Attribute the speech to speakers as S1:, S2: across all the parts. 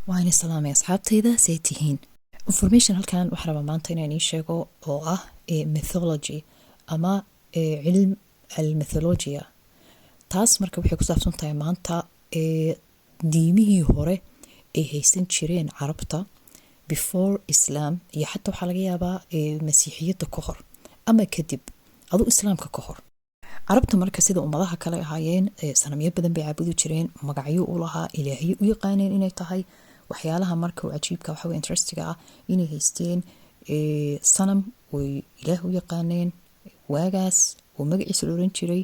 S1: وعين السلام يا أصحابتي سيتهين information halkan waxaan rabaa maanta inaan ii sheego oo ah mythology ama cilm almythologia taas marka waxay ku saabsan tahay maanta diimihii hore ay haysan jireen carabta before Islam iyo xataa waxaa laga yaabaa masiixiyadda ka hor ama kadib adu islaamka ka hor carabta marka sida ummadaha kale ahaayeen sanamyo badan bay caabudi jireen magacyo u lahaa ilaahiyo u yaqaaneen inay tahay waxyaalaha marka uu cajiibka waxa weeye interestiga ah inay haysteen sanam way ilaah u yaqaaneen waagaas oo magaciisa loo oran jiray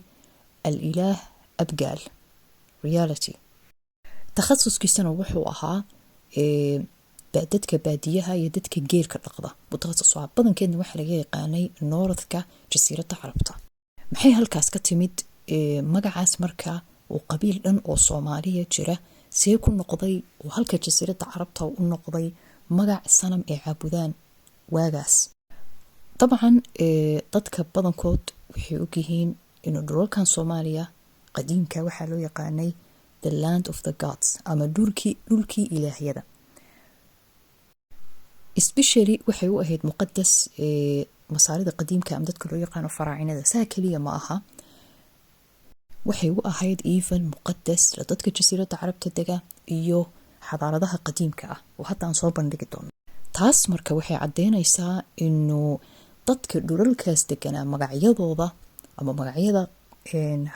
S1: al-ilaah abgaal reality takhasuskiisana wuxuu ahaa dadka baadiyaha iyo dadka geelka dhaqda mutakhassis badankeedna waxa laga yaqaanay northka jasiiradda carabta maxay halkaas ka timid magacaas marka uu qabiil dhan oo Soomaaliya jira see ku noqday oo halka jasiiradda carabta u noqday magac sanam ee caabudaan waagaas طبعا dadka badankood waxay og yihiin in dhulkan Soomaaliya qadiimka waxa loo yaqaanay the land of the gods ama dhulkii ilaahiyada especially waxay u ahayd muqaddas masaarida qadiimka ama dadka loo yaqaano faraacinada saa kaliya ma aha waxay u ahayd even muqaddas dadka jasiiradda carabta dega iyo xadaaradaha qadiimka ah oo hadda aan soo bandhigi doono taas marka waxay cadeynaysaa inuu dadka dhulalkaas deganaa magacyadooda ama magacyada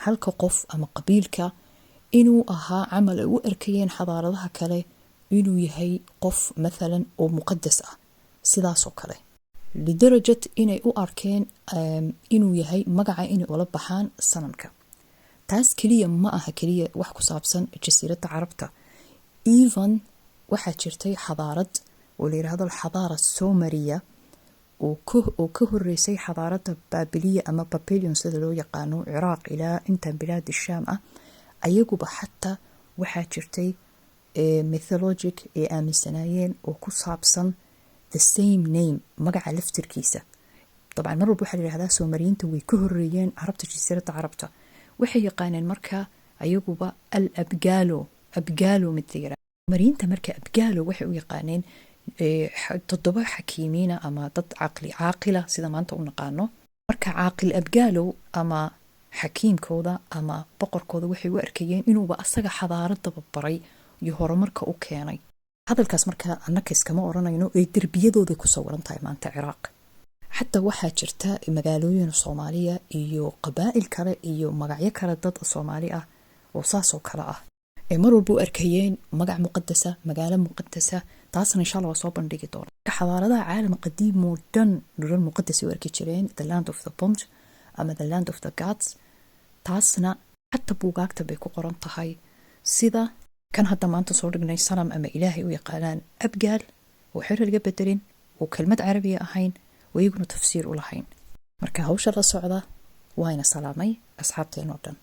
S1: halka qof ama qabiilka inuu ahaa camal ay u arkayeen xadaaradaha kale inuu yahay qof مثلا oo muqaddas ah sidaas oo kale lidarajat inay u arkeen inuu yahay magaca inay ula baxaan sanamka taas kaliya ma aha kaliya wax ku saabsan jasiiradda carabta even waxa jirtay xadaarad oo la yiraahdo xadaara Sumeriya oo ka horeysay xadaaradda Baabiliya ama Babylon sida loo yaqaano Iraq ilaa inta bilaad Shaam ah ayaguba xataa waxa jirtay mythologic ee aaminsanayeen oo ku saabsan the same name magaca laftirkiisa طبعا mar walba waxa la yiraahdaa Sumeriyiinta way ka horeeyeen carabta jasiiradda carabta waxay yaqaaneen marka ayaguba al-abgaalo midayra Sumeriyiinta marka abgaalo waxay u yaqaaneen toddoba xakiimiina ama dad caaqila sida maanta u naqaano marka caaqil abgaalo ama xakiimkooda ama boqorkooda waxay u arkayeen inuuba asaga xadaaradda baray iyo horumarka u keenay hadalkaas marka annaka iskama oranayno ay darbiyadooda ku sawiran tahay maanta Iraq xataa waxaa jirta magaalooyin Soomaaliya iyo qabaa'il kale iyo magacyo kale dad Soomaali ah oo saas oo kale ah ee mar walba u arkayeen magac muqaddasa magaalo muqaddasa taasna insha Allah soo bandhigi doono xadaaradaha caalam qadiim oo dhan dhulal muqaddas u arki jireen the land of the Punt ama the land of the gods taasna xataa buugaagta bay ku qoran tahay sida kan hadda maanta soo dhignay sanam ama ilaahay u yaqaanaan abgaal oo xiriir laga bedelin oo kelmad carabi ahayn wayiguna tafsiir u lahayn marka hawsha la socda waana salaamay asxaabteena oo dhan